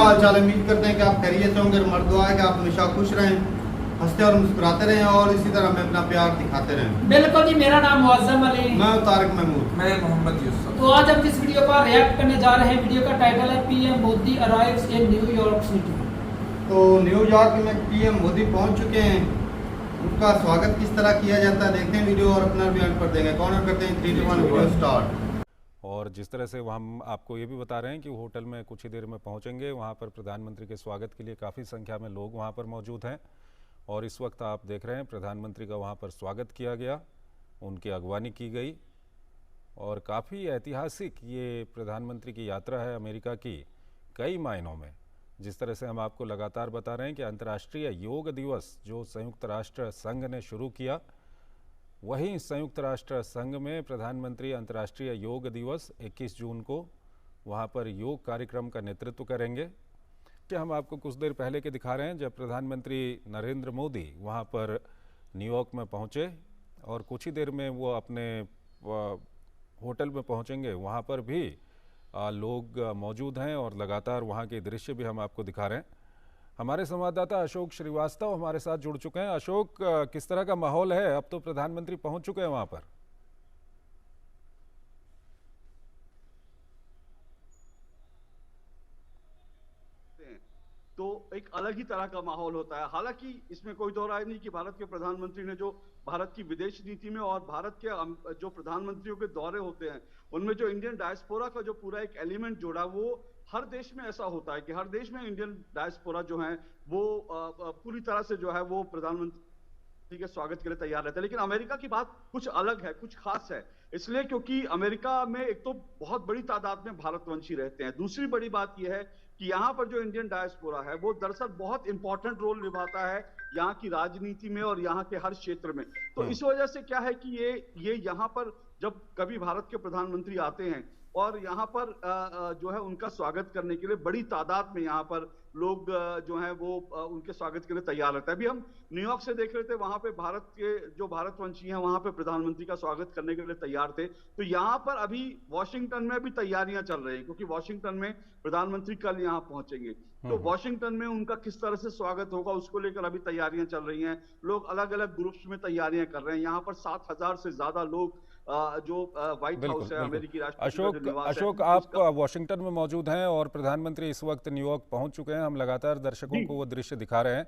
क्या हाल चाल है। उम्मीद करते हैं कि आप खैरियत से होंगे। हमारी दुआ है कि आप हमेशा खुश रहें, हंसते और मुस्कुराते रहें और इसी तरह हमें अपना प्यार दिखाते रहें। बिल्कुल जी, मेरा नाम मुअज्जम अली, मैं तारिक महमूद, मैं मोहम्मद यूसुफ। तो आज हम जिस वीडियो पर रिएक्ट करने जा रहे हैं, वीडियो का टाइटल है PM Modi arrives in New York city. तो न्यूयॉर्क में पीएम मोदी पहुंच चुके हैं। उनका स्वागत किस तरह किया जाता है देखते हैं वीडियो और अपना भी पर देंगे। कौन करते हैं 3 2 1 वीडियो स्टार्ट। और जिस तरह से हम आपको ये भी बता रहे हैं कि होटल में कुछ ही देर में पहुंचेंगे, वहां पर प्रधानमंत्री के स्वागत के लिए काफ़ी संख्या में लोग वहां पर मौजूद हैं। और इस वक्त आप देख रहे हैं प्रधानमंत्री का वहां पर स्वागत किया गया, उनकी अगवानी की गई और काफ़ी ऐतिहासिक ये प्रधानमंत्री की यात्रा है अमेरिका की कई मायनों में। जिस तरह से हम आपको लगातार बता रहे हैं कि अंतर्राष्ट्रीय योग दिवस जो संयुक्त राष्ट्र संघ ने शुरू किया, वहीं संयुक्त राष्ट्र संघ में प्रधानमंत्री अंतर्राष्ट्रीय योग दिवस 21 जून को वहां पर योग कार्यक्रम का नेतृत्व करेंगे। कि हम आपको कुछ देर पहले के दिखा रहे हैं जब प्रधानमंत्री नरेंद्र मोदी वहां पर न्यूयॉर्क में पहुंचे और कुछ ही देर में वो अपने होटल में पहुंचेंगे। वहां पर भी लोग मौजूद हैं और लगातार वहां के दृश्य भी हम आपको दिखा रहे हैं। हमारे संवाददाता अशोक श्रीवास्तव हमारे साथ जुड़ चुके हैं। अशोक, किस तरह का माहौल है? अब तो प्रधानमंत्री पहुंच चुके हैं वहां पर। तो एक अलग ही तरह का माहौल होता है। हालांकि इसमें कोई दो राय नहीं कि भारत के प्रधानमंत्री ने जो भारत की विदेश नीति में और भारत के जो प्रधानमंत्रियों के दौरे होते हैं उनमें जो इंडियन डायस्पोरा का जो पूरा एक एलिमेंट जोड़ा, वो हर देश में ऐसा होता है कि हर देश में इंडियन डायस्पोरा जो है वो पूरी तरह से जो है वो प्रधानमंत्री के स्वागत के लिए तैयार रहता है। लेकिन अमेरिका की बात कुछ अलग है, कुछ खास है, इसलिए क्योंकि अमेरिका में एक तो बहुत बड़ी तादाद में भारतवंशी रहते हैं। दूसरी बड़ी बात यह है कि यहाँ पर जो इंडियन डायस्पोरा है वो दरअसल बहुत इंपॉर्टेंट रोल निभाता है यहाँ की राजनीति में और यहाँ के हर क्षेत्र में। तो इस वजह से क्या है कि ये यहाँ पर जब कभी भारत के प्रधानमंत्री आते हैं और यहाँ पर जो है उनका स्वागत करने के लिए बड़ी तादाद में यहाँ पर लोग जो है वो उनके स्वागत के लिए तैयार रहते हैं। अभी हम न्यूयॉर्क से देख रहे थे, वहां पे भारत के जो भारतवंशी हैं वहां पे प्रधानमंत्री का स्वागत करने के लिए तैयार थे। तो यहाँ पर अभी वॉशिंगटन में भी तैयारियां चल रही हैं क्योंकि वॉशिंगटन में प्रधानमंत्री कल यहाँ पहुंचेंगे। तो वॉशिंगटन में उनका किस तरह से स्वागत होगा उसको लेकर अभी तैयारियां चल रही हैं। लोग अलग अलग ग्रुप्स में तैयारियां कर रहे हैं। यहाँ पर 7,000 से ज्यादा लोग जो व्हाइट हाउस है, अमेरिकी राष्ट्रपति अशोक, आप वॉशिंगटन में मौजूद हैं और प्रधानमंत्री इस वक्त न्यूयॉर्क पहुंच चुके हैं। हम लगातार दर्शकों को वो दृश्य दिखा रहे हैं।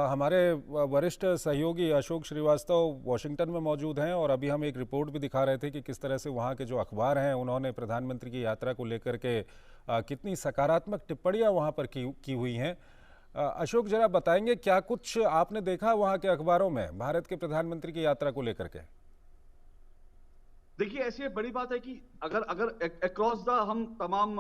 हमारे वरिष्ठ सहयोगी अशोक श्रीवास्तव वॉशिंगटन में मौजूद हैं और अभी हम एक रिपोर्ट भी दिखा रहे थे कि किस तरह से वहाँ के जो अखबार हैं उन्होंने प्रधानमंत्री की यात्रा को लेकर के कितनी सकारात्मक टिप्पणियाँ वहाँ पर की हुई हैं। अशोक, जरा बताएंगे क्या कुछ आपने देखा वहाँ के अखबारों में भारत के प्रधानमंत्री की यात्रा को लेकर के? देखिए, ऐसी बड़ी बात है कि अगर अक्रॉस द हम तमाम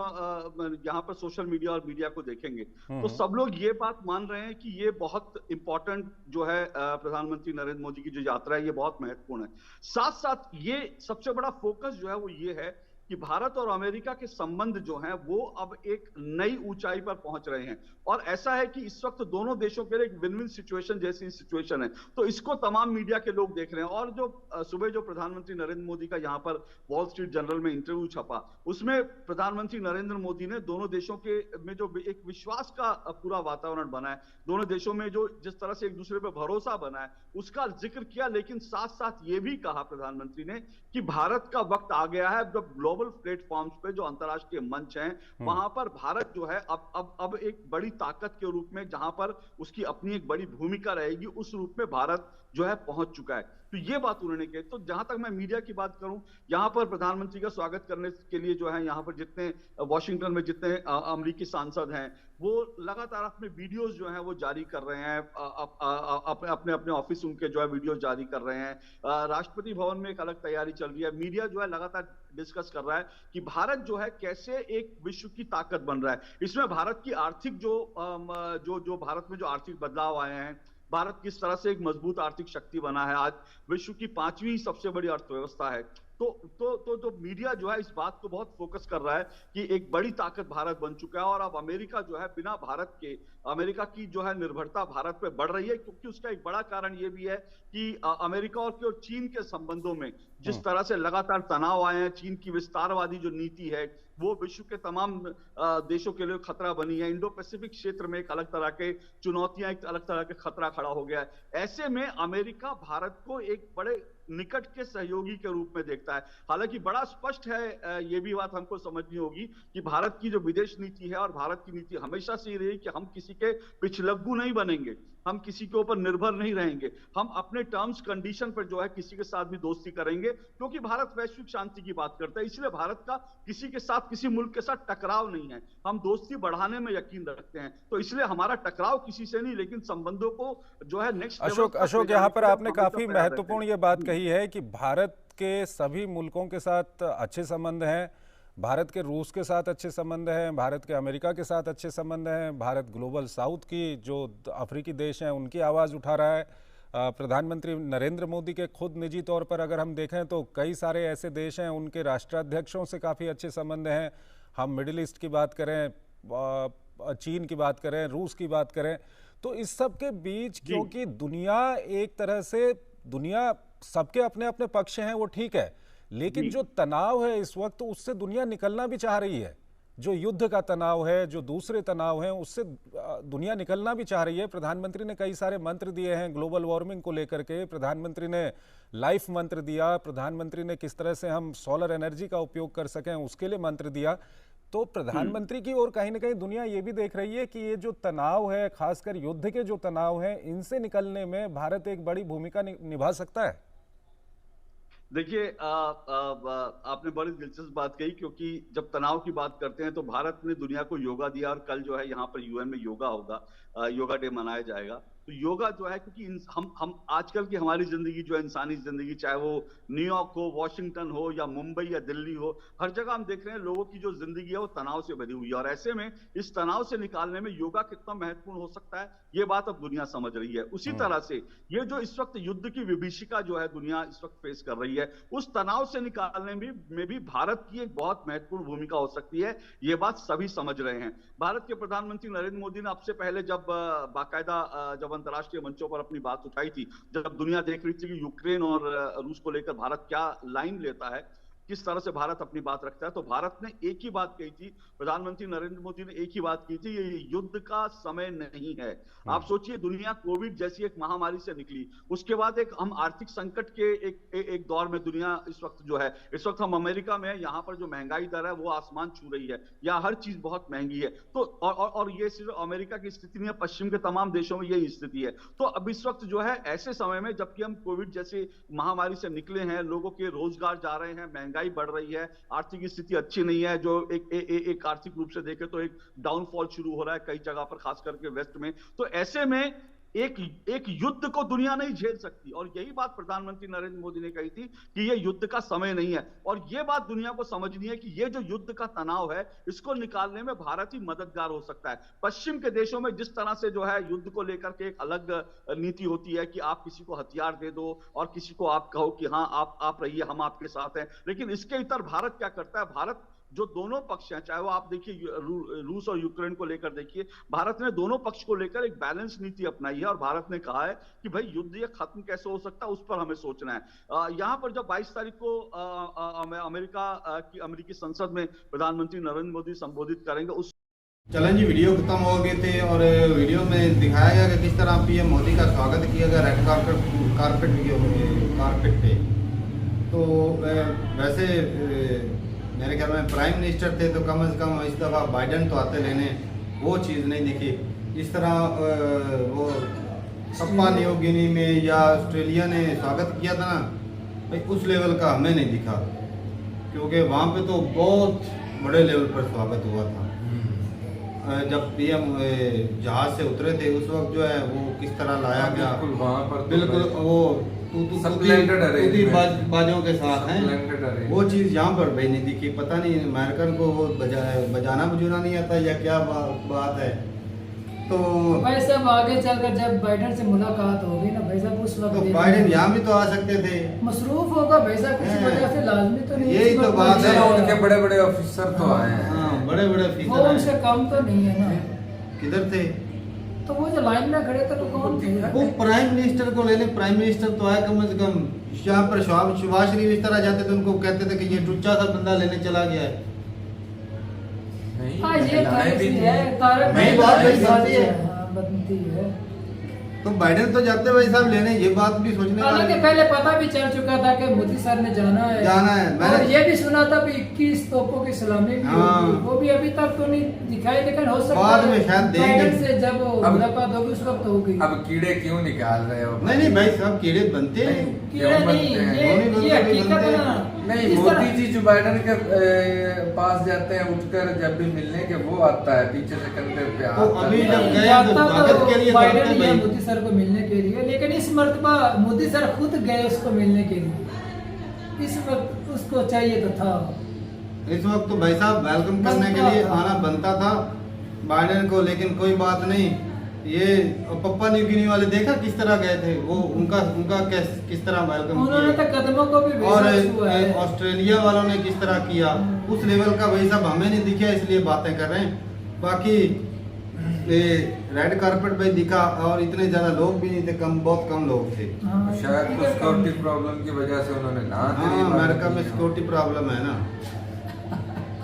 यहाँ पर सोशल मीडिया और मीडिया को देखेंगे तो सब लोग ये बात मान रहे हैं कि ये बहुत इंपॉर्टेंट जो है प्रधानमंत्री नरेंद्र मोदी की जो यात्रा है ये बहुत महत्वपूर्ण है। साथ साथ ये सबसे बड़ा फोकस जो है वो ये है कि भारत और अमेरिका के संबंध जो हैं वो अब एक नई ऊंचाई पर पहुंच रहे हैं। और ऐसा है कि इस वक्त दोनों देशों के लिए एक विन विन सिचुएशन जैसी सिचुएशन है। तो इसको तमाम मीडिया के लोग देख रहे हैं। और जो सुबह जो प्रधानमंत्री नरेंद्र मोदी का यहाँ पर वॉल स्ट्रीट जर्नल में इंटरव्यू छपा, उसमें प्रधानमंत्री नरेंद्र मोदी ने दोनों देशों के में जो एक विश्वास का पूरा वातावरण बना है, दोनों देशों में जो जिस तरह से एक दूसरे पर भरोसा बना है उसका जिक्र किया। लेकिन साथ साथ ये भी कहा प्रधानमंत्री ने कि भारत का वक्त आ गया है जब ग्लोबल प्लेटफॉर्म्स पे जो अंतर्राष्ट्रीय मंच हैं वहां पर भारत जो है अब एक बड़ी ताकत के रूप में, जहां पर उसकी अपनी एक बड़ी भूमिका रहेगी, उस रूप में भारत जो है पहुंच चुका है। तो ये बात उन्होंने कही। तो जहां तक मैं मीडिया की बात करूं, यहां पर प्रधानमंत्री का स्वागत करने के लिए जो है यहां पर जितने वॉशिंगटन में जितने अमेरिकी सांसद हैं वो लगातार अपने वीडियोस जो हैं वो जारी कर रहे हैं, अपने अपने ऑफिस उनके जो है वीडियोस जारी कर रहे हैं। राष्ट्रपति भवन में एक अलग तैयारी चल रही है। मीडिया जो है लगातार डिस्कस कर रहा है कि भारत जो है कैसे एक विश्व की ताकत बन रहा है। इसमें भारत की आर्थिक जो भारत में जो आर्थिक बदलाव आए हैं, भारत किस तरह से एक मजबूत आर्थिक शक्ति बना है, आज विश्व की 5वीं सबसे बड़ी अर्थव्यवस्था है। तो मीडिया जो है इस बात को बहुत फोकस कर रहा है कि एक बड़ी ताकत भारत बन चुका है और अब अमेरिका जो है बिना भारत के, अमेरिका की जो है निर्भरता भारत पे बढ़ रही है। क्योंकि उसका एक बड़ा कारण ये भी है कि अमेरिका और चीन के संबंधों में जिस तरह से लगातार तनाव आए हैं, चीन की विस्तारवादी जो नीति है वो विश्व के तमाम देशों के लिए खतरा बनी है। इंडो पैसिफिक क्षेत्र में एक अलग तरह के चुनौतियां, एक अलग तरह के खतरा खड़ा हो गया है। ऐसे में अमेरिका भारत को एक बड़े निकट के सहयोगी के रूप में देखता है। हालांकि बड़ा स्पष्ट है, ये भी बात हमको समझनी होगी कि भारत की जो विदेश नीति है और भारत की नीति हमेशा से ये रही कि हम किसी के पिछलग्गू नहीं बनेंगे, हम किसी के ऊपर निर्भर नहीं रहेंगे, हम अपने टर्म्स कंडीशन पर जो है किसी के साथ भी दोस्ती करेंगे, क्योंकि भारत वैश्विक शांति की बात करता है। इसलिए भारत का किसी के साथ, किसी मुल्क के साथ टकराव नहीं है। हम दोस्ती बढ़ाने में यकीन रखते हैं, तो इसलिए हमारा टकराव किसी से नहीं, लेकिन संबंधों को जो है नेक्स्ट अशोक यहाँ पर आपने काफी महत्वपूर्ण ये बात कही है कि भारत के सभी मुल्कों के साथ अच्छे संबंध हैं, भारत के रूस के साथ अच्छे संबंध हैं, भारत के अमेरिका के साथ अच्छे संबंध हैं, भारत ग्लोबल साउथ की जो अफ्रीकी देश हैं उनकी आवाज़ उठा रहा है। प्रधानमंत्री नरेंद्र मोदी के खुद निजी तौर पर अगर हम देखें तो कई सारे ऐसे देश हैं उनके राष्ट्राध्यक्षों से काफ़ी अच्छे संबंध हैं। हम मिडिल ईस्ट की बात करें, चीन की बात करें, रूस की बात करें, तो इस सब के बीच क्योंकि दुनिया एक तरह से, दुनिया सबके अपने अपने पक्ष हैं वो ठीक है, लेकिन जो तनाव है इस वक्त उससे दुनिया निकलना भी चाह रही है। जो युद्ध का तनाव है, जो दूसरे तनाव हैं, उससे दुनिया निकलना भी चाह रही है। प्रधानमंत्री ने कई सारे मंत्र दिए हैं ग्लोबल वार्मिंग को लेकर के, प्रधानमंत्री ने लाइफ मंत्र दिया, प्रधानमंत्री ने किस तरह से हम सोलर एनर्जी का उपयोग कर सकें उसके लिए मंत्र दिया। तो प्रधानमंत्री की ओर कहीं ना कहीं दुनिया ये भी देख रही है कि ये जो तनाव है, खासकर युद्ध के जो तनाव है, इनसे निकलने में भारत एक बड़ी भूमिका निभा सकता है। देखिए, आपने बड़ी दिलचस्प बात कही, क्योंकि जब तनाव की बात करते हैं तो भारत ने दुनिया को योगा दिया और कल जो है यहाँ पर यूएन में योगा होगा, योगा डे मनाया जाएगा। तो योगा जो है, क्योंकि हम आजकल की हमारी जिंदगी जो है, इंसानी जिंदगी, चाहे वो न्यूयॉर्क हो, वॉशिंगटन हो या मुंबई या दिल्ली हो, हर जगह हम देख रहे हैं लोगों की जो जिंदगी है वो तनाव से भरी हुई है। और ऐसे में इस तनाव से निकालने में योगा कितना महत्वपूर्ण हो सकता है ये बात अब दुनिया समझ रही है। उसी तरह से ये जो इस वक्त युद्ध की विभीषिका जो है दुनिया इस वक्त फेस कर रही है, उस तनाव से निकालने में भी भारत की एक बहुत महत्वपूर्ण भूमिका हो सकती है। ये बात सभी समझ रहे हैं। भारत के प्रधानमंत्री नरेंद्र मोदी ने आपसे पहले जब बाकायदा जब अंतर्राष्ट्रीय मंचों पर अपनी बात उठाई थी, जब दुनिया देख रही थी कि यूक्रेन और रूस को लेकर भारत क्या लाइन लेता है, किस तरह से भारत अपनी बात रखता है, तो भारत ने एक ही बात कही थी, प्रधानमंत्री नरेंद्र मोदी ने एक ही बात की थी, ये युद्ध का समय नहीं है। आप सोचिए, दुनिया कोविड जैसी एक महामारी से निकली, उसके बाद एक हम आर्थिक संकट के एक दौर में दुनिया इस वक्त जो है, इस वक्त हम अमेरिका में, यहाँ पर जो महंगाई दर है वो आसमान छू रही है, या हर चीज बहुत महंगी है। तो और ये सिर्फ अमेरिका की स्थिति नहीं है, पश्चिम के तमाम देशों में यही स्थिति है। तो अब इस वक्त जो है, ऐसे समय में जबकि हम कोविड जैसे महामारी से निकले हैं, लोगों के रोजगार जा रहे हैं, महंगाई बढ़ रही है, आर्थिक स्थिति अच्छी नहीं है, जो एक आर्थिक रूप से देखें तो एक डाउनफॉल शुरू हो रहा है कई जगह पर, खास करके वेस्ट में। तो ऐसे में एक युद्ध को दुनिया नहीं झेल सकती, और यही बात प्रधानमंत्री नरेंद्र मोदी ने कही थी कि ये युद्ध का समय नहीं है। और ये बात दुनिया को समझनी है कि ये जो युद्ध का तनाव है, इसको निकालने में भारत ही मददगार हो सकता है। पश्चिम के देशों में जिस तरह से जो है युद्ध को लेकर के एक अलग नीति होती है कि आप किसी को हथियार दे दो और किसी को आप कहो कि हाँ आप रहिए, हम आपके साथ हैं, लेकिन इसके इतर भारत क्या करता है? भारत जो दोनों पक्ष हैं, चाहे वो आप देखिए रूस और यूक्रेन को लेकर देखिए, भारत ने दोनों पक्ष को लेकर एक बैलेंस नीति अपनाई है। और भारत ने कहा है कि भाई युद्ध ये खत्म कैसे हो सकता है, उस पर हमें सोचना है। यहाँ पर जब 22 तारीख को अमेरिकी संसद में प्रधानमंत्री नरेंद्र मोदी संबोधित करेंगे, उस चलें जी, वीडियो खत्म हो गए थे और वीडियो में दिखाया गया कि किस तरह पीएम मोदी का स्वागत किया गया रेड कारपेट पे। तो वैसे मेरे ख्याल में प्राइम मिनिस्टर थे, तो कम से कम इस दफ़ा बाइडन तो आते लेने, वो चीज़ नहीं दिखी। इस तरह वो पप्पा न्यू गिनी में या ऑस्ट्रेलिया ने स्वागत किया था ना भाई, उस लेवल का हमें नहीं दिखा, क्योंकि वहाँ पे तो बहुत बड़े लेवल पर स्वागत हुआ था। जब पीएम जहाज से उतरे थे उस वक्त जो है वो किस तरह लाया गया, बिल्कुल वो बाजों के साथ हैं, वो चीज़ यहाँ पर भाई नहीं दिखी। पता नहीं अमेरिकन को वो बजाना बुझाना नहीं आता या क्या बात है। तो भाई साहब आगे चलकर जब बाइडेन से मुलाकात होगी ना भाई साहब, उस वक्त तो बाइडेन यहाँ भी तो आ सकते थे, मसरूफ होगा भाई साहब, किसी वजह से लाजमी तो नहीं। यही तो बात है, उनके बड़े बड़े ऑफिसर तो आए हैं। हाँ, बड़े बड़े वो उनसे कम तो नहीं है ना। किधर थे? तो वो जो लाइन में खड़े थे तो कौन थे? वो प्राइम मिनिस्टर को ले ले, प्राइम मिनिस्टर तो आया कम से कम यहाँ पर शहबाज शरीफ इस तरह जाते थे, उनको कहते थे कि ये टुच्चा सा बंदा लेने चला गया है। नहीं, हाँ ये महिलाएं भी है थी। तारक नहीं, बात वही बनती है। हाँ, बनती है। तो बाइडेन तो जाते भाई साहब लेने, ये बात भी सोचने हालांकि वाली पहले पता भी चल चुका था कि मोदी सर ने जाना है। और ये भी सुना था कि 21 तोपों की सलामी भी होगी, वो भी अभी तक तो नहीं दिखाई, लेकिन हो सकता बाद में शायद देंगे। बाइडेन से जब अब- मुलाकात होगी उस वक्त होगी। अब कीड़े क्यों निकाल रहे हो? नहीं भाई साहब, कीड़े बनते हैं। कीड़े क्यों नहीं, बनते हैं? ये हकीकत है ना। नहीं, जिस तरह- मोदी जी जो बाइडेन के पास जाते हैं उठकर, जब भी मिलने के वो आता है पीछे से कंधे पे हाथ तो अभी डालता है। जब गए जाता तो स्वागत के लिए बाइडेन जाते या भाई। मोदी सर को मिलने के लिए, लेकिन इस मर्तबा मोदी सर खुद गए उसको मिलने के लिए। इस वक्त उसको चाहिए तो था। इस वक्त तो भाई साहब वेलकम करने के लिए आना बनता था बाइडेन को, लेकिन कोई बात नहीं। ये पप्पा न्यू गिनी वाले देखा किस तरह गए थे, वो उनका किस तरह वेलकम उन्होंने किया, तो कदमों को भी और बेइज्जत हुआ है। ऑस्ट्रेलिया वालों ने किस तरह किया, उस लेवल का भाई साहब हमें नहीं दिखा, इसलिए बातें कर रहे हैं। बाकी रेड कारपेट पे दिखा और इतने ज्यादा लोग भी नहीं थे, बहुत कम लोग थे। हाँ, शायद कुछ सिक्योरिटी प्रॉब्लम की वजह से उन्होंने ना हाँ, अमेरिका में सिक्योरिटी प्रॉब्लम है ना,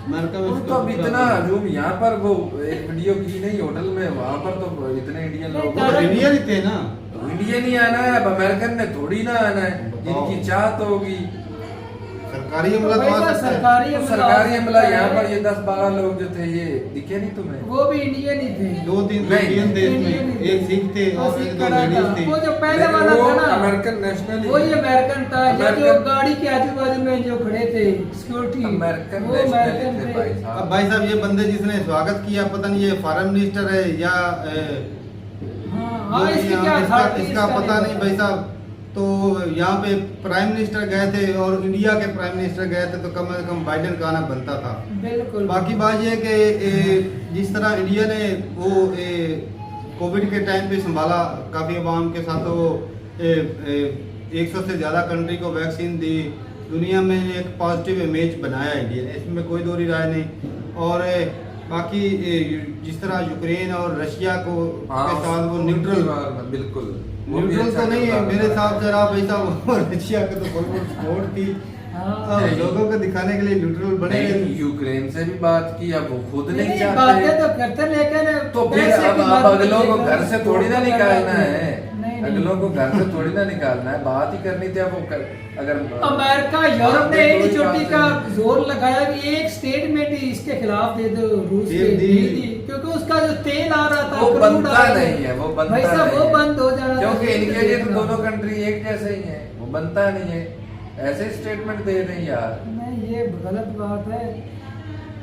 अमेरिका में तो अब security इतना problem है। हजूम यहाँ पर वो एक वीडियो की नहीं होटल में, वहाँ पर तो इतने इंडियन लोग, वो तो इंडियन ही थे ना। तो इंडियन ही आना है, अब अमेरिकन ने थोड़ी ना आना है, बताओ। जिनकी चाहत होगी। सरकारी अमला तो आ वैसा सकता है। सरकारी तो सरकारी अमला यहाँ पर ये 10-12 लोग जो थे, ये दिखे नहीं तुम्हें? वो भी इंडियन ही थे। 2-3 नहीं, इंडियन थे इंडियन इसमें, ही एक सिख थे वो और सिख एक दो खड़ा लेडीज था। थी। वो जो पहले नहीं, वाला वो था ना, अमेरिकन नेशनल वो ही अमेरिकन था। ये जो अमेरिकन- गाड़ी के आजू बाजू में जो खड़े थे सिक्योरिटी, अमेरिकन वो नेशनल अमेरिकन थे थे। भाई अब साहब। भाई साहब ये बंदे जिसने स्वागत किया, पता नहीं ये फॉरेन मिनिस्टर है या हाँ, इसकी क्या इसका authority इसका पता नहीं भाई पता। साहब। तो यहाँ पे प्राइम मिनिस्टर गए थे और इंडिया के प्राइम मिनिस्टर गए थे, तो कम से कम बाइडेन का आना बनता था। बिल्कुल। बाकी बात ये है कि जिस तरह इंडिया ने वो कोविड के टाइम पे संभाला काफ़ी अवाम के साथ, तो 100 से ज़्यादा कंट्री को वैक्सीन दी, दुनिया में एक पॉजिटिव इमेज बनाया इंडिया ने, इसमें कोई दो राय नहीं। और बाकी जिस तरह यूक्रेन और रशिया को के साथ वो न्यूट्रल बिल्कुल वो भी न्यूट्रल अच्छा तो नहीं है किरदार मेरे निभाया। हिसाब से। आप ऐसा रशिया का तो बिल्कुल सपोर्ट थी, हाँ। और लोगों को दिखाने के लिए न्यूट्रल बने नहीं, यूक्रेन से भी बात की, अब वो खुद नहीं नहीं, चाहते। बातें तो करते, लेकिन तो फिर पैसे अब की आप बात अगलों को करिएगा, घर से थोड़ी ना उसको निकालना करना है, नहीं, अगलों को घर से थोड़ी ना निकालना है, बात ही करनी थी। अब वो अगर अमेरिका यूरोप ने कोई एक चोटी बात का नहीं। जोर लगाया कि एक स्टेटमेंट ही इसके खिलाफ दे दो, रूस दे के दी। नहीं दी, क्योंकि उसका जो तेल आ रहा था वो crude बनता आ रहा था, नहीं है, वो बनता भाई साहब नहीं वो है। बंद हो जाना था, क्योंकि इनके लिए तो देखना। दोनों कंट्री एक जैसे ही है, वो बनता नहीं है। ऐसे स्टेटमेंट दे रहे हैं यार। नहीं, ये गलत बात है।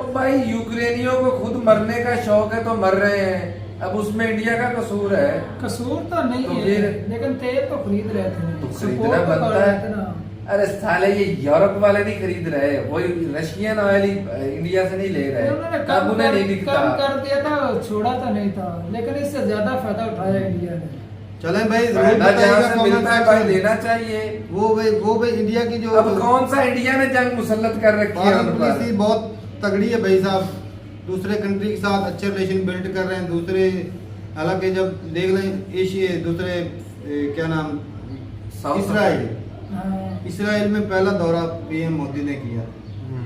और भाई यूक्रेनियों को खुद मरने का शौक है तो मर रहे हैं, अब उसमें इंडिया का कसूर है? कसूर तो नहीं तो है, फिर- लेकिन तेल तो खरीद रहे थे, तो support खरीदना तो कर बनता रहे है। थे ना। अरे साले ये यूरोप वाले नहीं खरीद रहे, वही रशियन ऑयल ही इंडिया से नहीं ले रहे, उन्होंने अब उन्हें नहीं दिखता। कम कर दिया था, छोड़ा तो नहीं था, लेकिन इससे ज्यादा फायदा उठाया इंडिया ने। चलें भाई, जरूर फायदा जहाँ बताइएगा से comment मिलता है section भाई में। लेना चाहिए। वो भाई इंडिया की जो अब कौन सा इंडिया ने जंग मुसल्लत कर रखी है भारत उन पर? पॉलिसी बहुत तगड़ी है भाई साहब, दूसरे कंट्री के साथ अच्छे रिलेशन बिल्ड कर रहे हैं। दूसरे हालांकि जब देख लें एशिया दूसरे क्या नाम साउथ इसराइल, हाँ, इसराइल में पहला दौरा पीएम मोदी ने किया,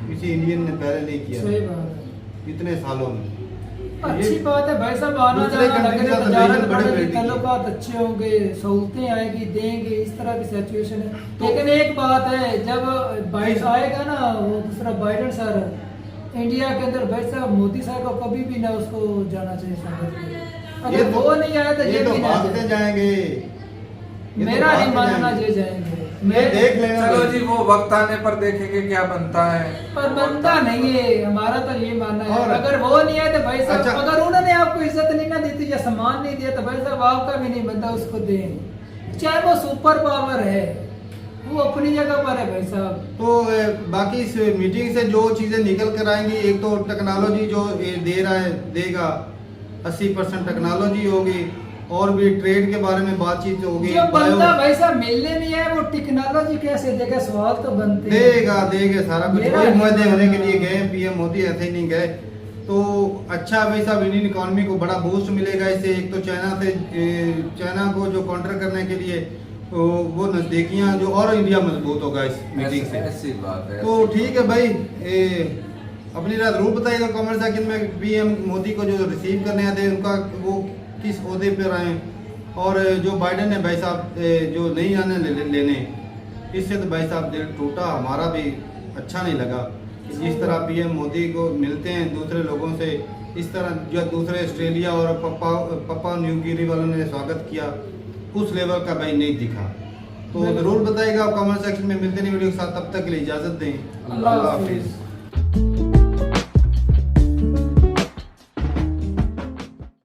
किसी इंडियन ने पहले नहीं सही किया बात है। इतने सालों में। अच्छी बात है भाई साहब, आना दूसरे जाना country लगे, के साथ तजारत relation बड़े बढ़ेगी, बढ़ेगी। ताल्लुकात अच्छे होंगे, सहूलतें आएगी, देंगे, इस तरह की सिचुएशन है। लेकिन एक बात है, जब बाइडेन आएगा ना, वो दूसरा बाइडेन सर इंडिया के अंदर, भाई साहब मोदी साहब को कभी भी ना उसको जाना चाहिए स्वागत के लिए। अगर वो नहीं आया तो ये तो भी ना भागते जाए। जाएंगे, ये तो मेरा नहीं भागते मानना जाएंगे। ये जाएंगे, मैं देख लेना चलो भाई। जी, वो वक्त आने पर देखेंगे क्या बनता है। पर बनता नहीं है, हमारा तो ये मानना है। और- अगर वो नहीं आए तो भाई साहब, अच्छा। अगर उन्होंने आपको इज्जत नहीं ना दी थी या सम्मान नहीं दिया, तो भाई साहब आपका भी नहीं बनता उसको दें, चाहे वो सुपर पावर है, वो अपनी जगह पर है भाई साहब। तो बाकी इस मीटिंग से जो चीजें निकल कर आएंगी, एक तो टेक्नोलॉजी जो दे रहा है देगा, 80% टेक्नोलॉजी होगी, और भी ट्रेड के बारे में बातचीत होगी। जो बनता भाई साहब मिलने नहीं है, वो टेक्नोलॉजी कैसे देगा, सवाल तो बनते हैं। देगा सारा कुछ। मेरा वही नहीं मुआहदे होने के मानना। लिए गए पीएम मोदी, ऐसे ही नहीं गए। तो अच्छा भाई साहब, इंडियन इकोनॉमी को बड़ा बूस्ट मिलेगा इससे। एक तो चाइना को जो काउंटर करने के लिए तो वो नज़दीकियाँ जो और इंडिया मजबूत होगा इस मीटिंग से। ऐसी बात है। तो ठीक है भाई, अपनी राय जरूर बताइएगा कमेंट सेक्शन में, पीएम मोदी को जो रिसीव करने आते हैं उनका वो किस ओहदे पर आए, और जो बाइडेन है भाई साहब जो नहीं आने लेने, इससे तो भाई साहब दिल टूटा, हमारा भी अच्छा नहीं लगा। जिस तरह पीएम मोदी को मिलते हैं दूसरे लोगों से, इस तरह जो दूसरे ऑस्ट्रेलिया और पप्पा न्यू गिनी वालों ने स्वागत किया, उस लेवल का भाई नहीं दिखा। तो जरूर बताइएगा कमेंट सेक्शन में। मिलते नहीं वीडियो के साथ, तब तक के लिए इजाज़त दें। अल्लाह हाफिज़।